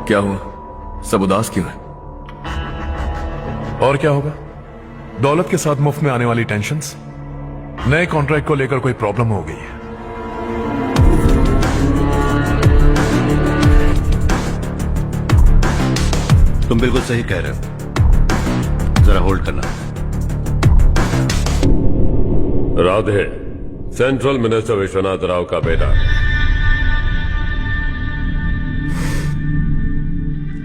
क्या हुआ? सब उदास क्यों है? और क्या होगा? दौलत के साथ मुफ्त में आने वाली टेंशन्स। नए कॉन्ट्रैक्ट को लेकर कोई प्रॉब्लम हो गई है। तुम बिल्कुल सही कह रहे हो, जरा होल्ड करना। राधे, सेंट्रल मिनिस्टर विश्वनाथ राव का बेटा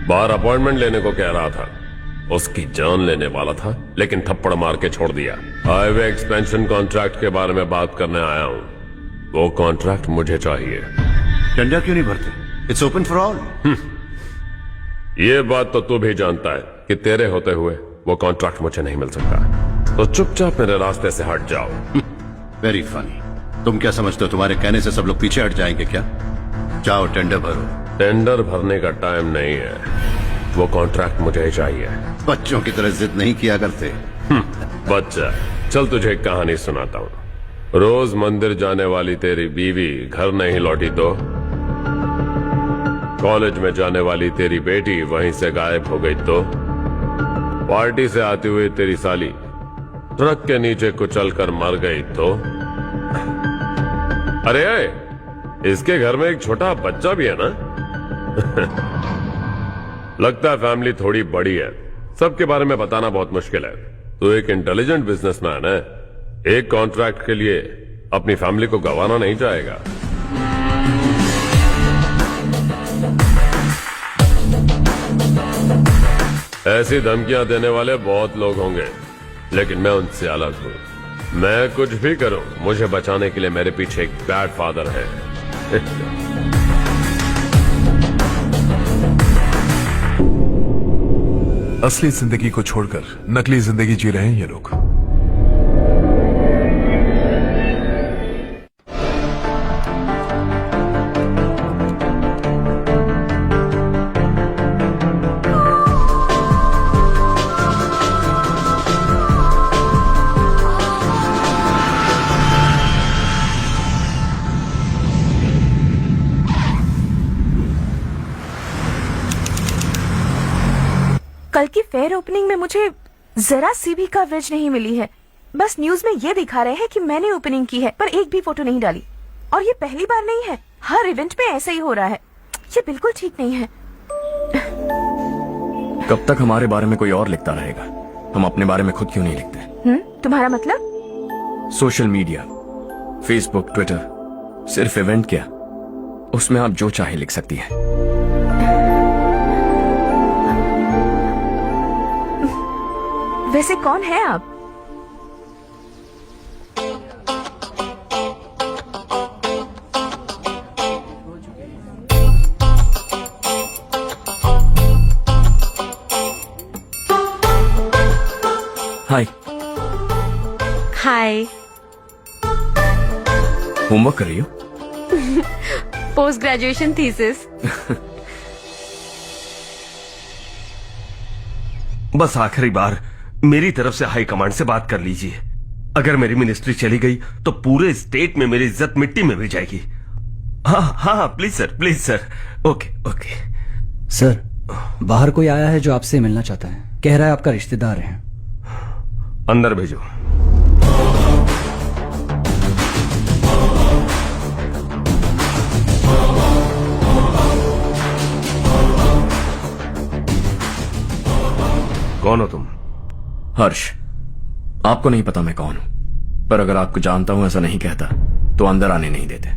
बाहर अपॉइंटमेंट लेने को कह रहा था। उसकी जान लेने वाला था, लेकिन थप्पड़ मार के छोड़ दिया। हाईवे एक्सपेंशन कॉन्ट्रैक्ट के बारे में बात करने आया हूं। वो कॉन्ट्रैक्ट मुझे चाहिए। टेंडर क्यों नहीं भरते? It's open for all. ये बात तो तू भी जानता है कि तेरे होते हुए वो कॉन्ट्रैक्ट मुझे नहीं मिल सकता। तो चुपचाप मेरे रास्ते से हट जाओ। Very funny. तुम क्या समझते हो तुम्हारे कहने से सब लोग पीछे हट जाएंगे क्या? जाओ टेंडर भरो। टेंडर भरने का टाइम नहीं है, वो कॉन्ट्रैक्ट मुझे ही चाहिए। बच्चों की तरह जिद नहीं किया करते। बच्चा, चल तुझे एक कहानी सुनाता हूँ। रोज मंदिर जाने वाली तेरी बीवी घर नहीं लौटी तो कॉलेज में जाने वाली तेरी बेटी वहीं से गायब हो गई तो पार्टी से आती हुई तेरी साली ट्रक के नीचे कुचल कर मर गई तो अरे इसके घर में एक छोटा बच्चा भी है ना। लगता है फैमिली थोड़ी बड़ी है, सबके बारे में बताना बहुत मुश्किल है। तो एक इंटेलिजेंट बिजनेसमैन है, एक कॉन्ट्रैक्ट के लिए अपनी फैमिली को गंवाना नहीं चाहेगा। ऐसी धमकियां देने वाले बहुत लोग होंगे, लेकिन मैं उनसे अलग हूं। मैं कुछ भी करूं, मुझे बचाने के लिए मेरे पीछे एक बैड फादर है। असली जिंदगी को छोड़कर नकली जिंदगी जी रहे हैं ये लोग। कल की फेयर ओपनिंग में मुझे जरा सी भी कवरेज नहीं मिली है। बस न्यूज में ये दिखा रहे हैं कि मैंने ओपनिंग की है, पर एक भी फोटो नहीं डाली। और ये पहली बार नहीं है, हर इवेंट पे ऐसा ही हो रहा है। ये बिल्कुल ठीक नहीं है। कब तक हमारे बारे में कोई और लिखता रहेगा? हम अपने बारे में खुद क्यों नहीं लिखते? तुम्हारा मतलब? सोशल मीडिया, फेसबुक, ट्विटर, सिर्फ इवेंट क्या, उसमें आप जो चाहे लिख सकती हैं। वैसे कौन है आप? हाय। हाय। होमवर्क कर रही हो? Post graduation thesis. बस आखिरी बार मेरी तरफ से हाई कमांड से बात कर लीजिए। अगर मेरी मिनिस्ट्री चली गई तो पूरे स्टेट में मेरी इज्जत मिट्टी में मिल जाएगी। हाँ हाँ please sir, please sir. Okay okay sir, बाहर कोई आया है जो आपसे मिलना चाहता है। कह रहा है आपका रिश्तेदार है। अंदर भेजो। कौन हो तुम? हर्ष। आपको नहीं पता मैं कौन हूं, पर अगर आपको जानता हूं ऐसा नहीं कहता तो अंदर आने नहीं देते।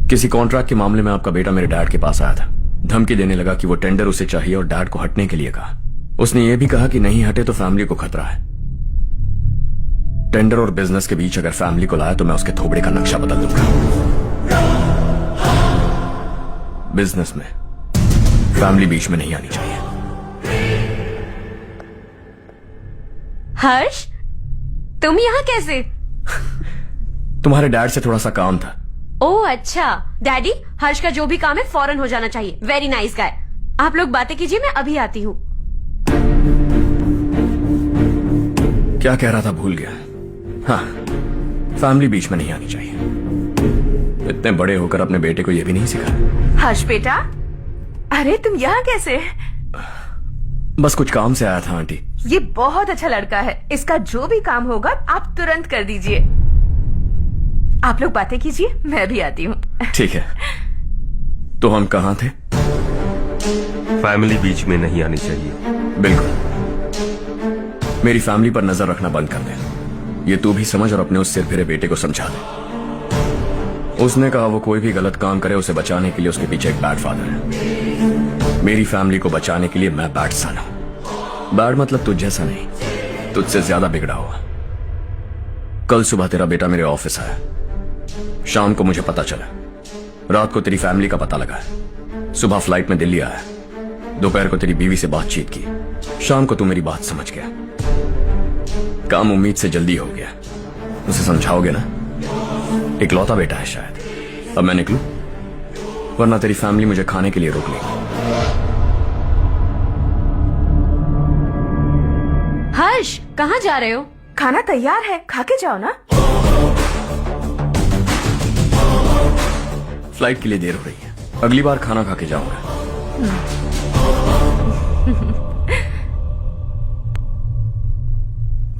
किसी कॉन्ट्रैक्ट के मामले में आपका बेटा मेरे डैड के पास आया था। धमकी देने लगा कि वो टेंडर उसे चाहिए और डैड को हटने के लिए कहा। उसने ये भी कहा कि नहीं हटे तो फैमिली को खतरा है। टेंडर और बिजनेस के बीच अगर फैमिली को लाया तो मैं उसके थोबड़े का नक्शा बदल दूंगा। बिजनेस में फैमिली बीच में नहीं आनी चाहिए। हर्ष, तुम यहाँ कैसे? तुम्हारे डैड से थोड़ा सा काम था। ओह अच्छा। डैडी, हर्ष का जो भी काम है फौरन हो जाना चाहिए। Very nice guy. आप लोग बातें कीजिए, मैं अभी आती हूँ। क्या कह रहा था भूल गया। हाँ, फैमिली बीच में नहीं आनी चाहिए। इतने बड़े होकर अपने बेटे को यह भी नहीं सिखाया। हर्ष बेटा, अरे तुम यहाँ कैसे? बस कुछ काम से आया था आंटी। ये बहुत अच्छा लड़का है, इसका जो भी काम होगा आप तुरंत कर दीजिए। आप लोग बातें कीजिए, मैं भी आती हूँ। ठीक है। तो हम कहाँ थे? फैमिली बीच में नहीं आनी चाहिए। बिल्कुल। मेरी फैमिली पर नजर रखना बंद कर दे। ये तू भी समझ और अपने उस सिर फिरे बेटे को समझा दे। उसने कहा वो कोई भी गलत काम करे उसे बचाने के लिए उसके पीछे एक बैड फादर है। मेरी फैमिली को बचाने के लिए मैं बैड सन हूं। बैड मतलब तुझ जैसा नहीं, तुझसे ज्यादा बिगड़ा हुआ। कल सुबह तेरा बेटा मेरे ऑफिस आया। शाम को मुझे पता चला। रात को तेरी फैमिली का पता लगा। सुबह फ्लाइट में दिल्ली आया। दोपहर को तेरी बीवी से बातचीत की। शाम को तू मेरी बात समझ गया। काम उम्मीद से जल्दी हो गया। उसे समझाओगे ना? इकलौता बेटा है शायद। अब मैं निकलूं, वरना तेरी फैमिली मुझे खाने के लिए रोक लेगी। हर्ष, कहाँ जा रहे हो? खाना तैयार है, खा के जाओ ना। फ्लाइट के लिए देर हो रही है, अगली बार खाना खा के जाऊंगा।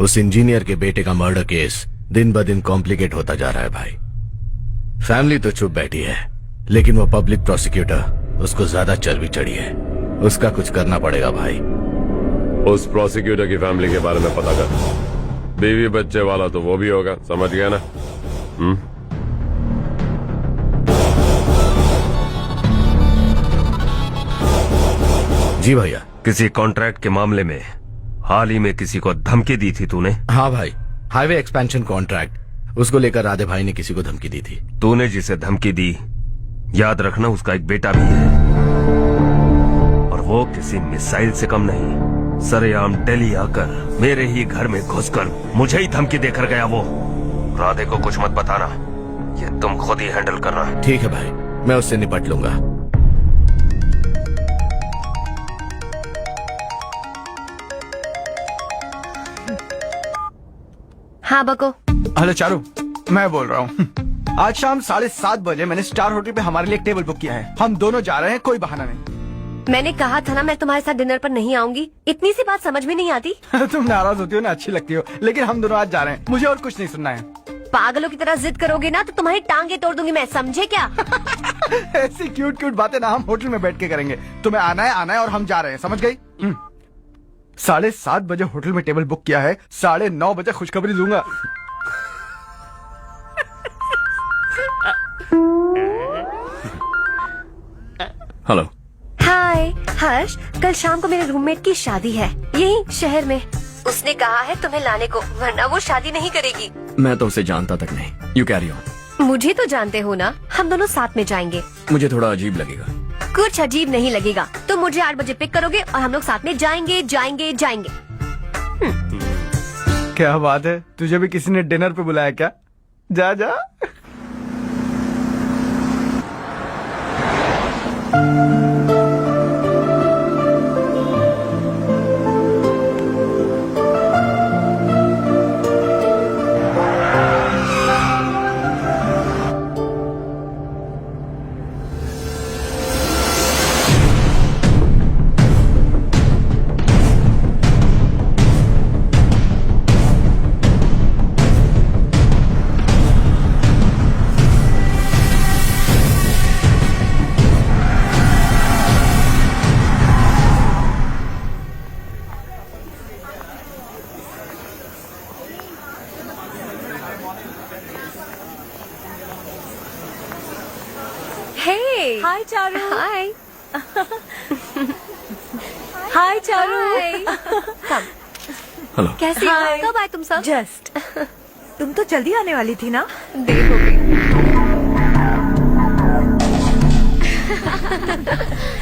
उस इंजीनियर के बेटे का मर्डर केस दिन ब दिन कॉम्प्लिकेट होता जा रहा है भाई। फैमिली तो चुप बैठी है, लेकिन वो पब्लिक प्रोसिक्यूटर उसको ज्यादा चर्बी चढ़ी है। उसका कुछ करना पड़ेगा भाई। उस प्रोसिक्यूटर की फैमिली के बारे में पता कर। बीवी बच्चे वाला तो वो भी होगा, समझ गया ना? जी भैया। किसी कॉन्ट्रैक्ट के मामले में हाल ही में किसी को धमकी दी थी तूने? हाँ भाई, हाईवे एक्सपेंशन कॉन्ट्रैक्ट, उसको लेकर राधे भाई ने किसी को धमकी दी थी। तूने जिसे धमकी दी, याद रखना उसका एक बेटा भी है, और वो किसी मिसाइल से कम नहीं। सरेआम दिल्ली आकर मेरे ही घर में घुसकर मुझे ही धमकी देकर गया वो। राधे को कुछ मत बताना, ये तुम खुद ही हैंडल करना। ठीक है भाई, मैं उससे निपट लूंगा। हाँ बको। हेलो चारू, मैं बोल रहा हूँ। आज शाम 7:30 बजे मैंने स्टार होटल पे हमारे लिए एक टेबल बुक किया है। हम दोनों जा रहे हैं, कोई बहाना नहीं। मैंने कहा था ना मैं तुम्हारे साथ डिनर पर नहीं आऊंगी। इतनी सी बात समझ में नहीं आती? तुम नाराज होती हो ना, अच्छी लगती हो, लेकिन हम दोनों आज जा रहे हैं। मुझे और कुछ नहीं सुनना है। पागलों की तरह जिद करोगे ना तो तुम्हारी टांगे तोड़ दूंगी मैं, समझे क्या? ऐसी क्यूट क्यूट बातें ना हम होटल में बैठ के करेंगे। तुम्हें आना है और हम जा रहे हैं, समझ गई? 7:30 बजे होटल में टेबल बुक किया है, 9:30 बजे खुशखबरी दूंगा। हेलो। हाय हर्ष, कल शाम को मेरे रूममेट की शादी है यही शहर में। उसने कहा है तुम्हें लाने को, वरना वो शादी नहीं करेगी। मैं तो उसे जानता तक नहीं। You carry on. मुझे तो जानते हो ना, हम दोनों साथ में जाएंगे। मुझे थोड़ा अजीब लगेगा। कुछ अजीब नहीं लगेगा। तुम मुझे 8 बजे पिक करोगे और हम लोग साथ में जाएंगे जाएंगे जाएंगे। क्या बात है, तुझे भी किसी ने डिनर पे बुलाया क्या? जा जा। Hey. हाय चारू। Hi. हाय चारू। Come. हेलो। कैसी हो? Hi. कब आए तुम सब? जस्ट। तुम तो जल्दी आने वाली थी ना? देर हो गई।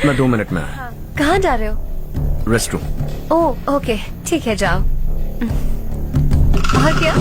मैं 2 मिनट में आया। कहाँ जा रहे हो? Rest room. ओह ओके, ठीक है जाओ। और क्या?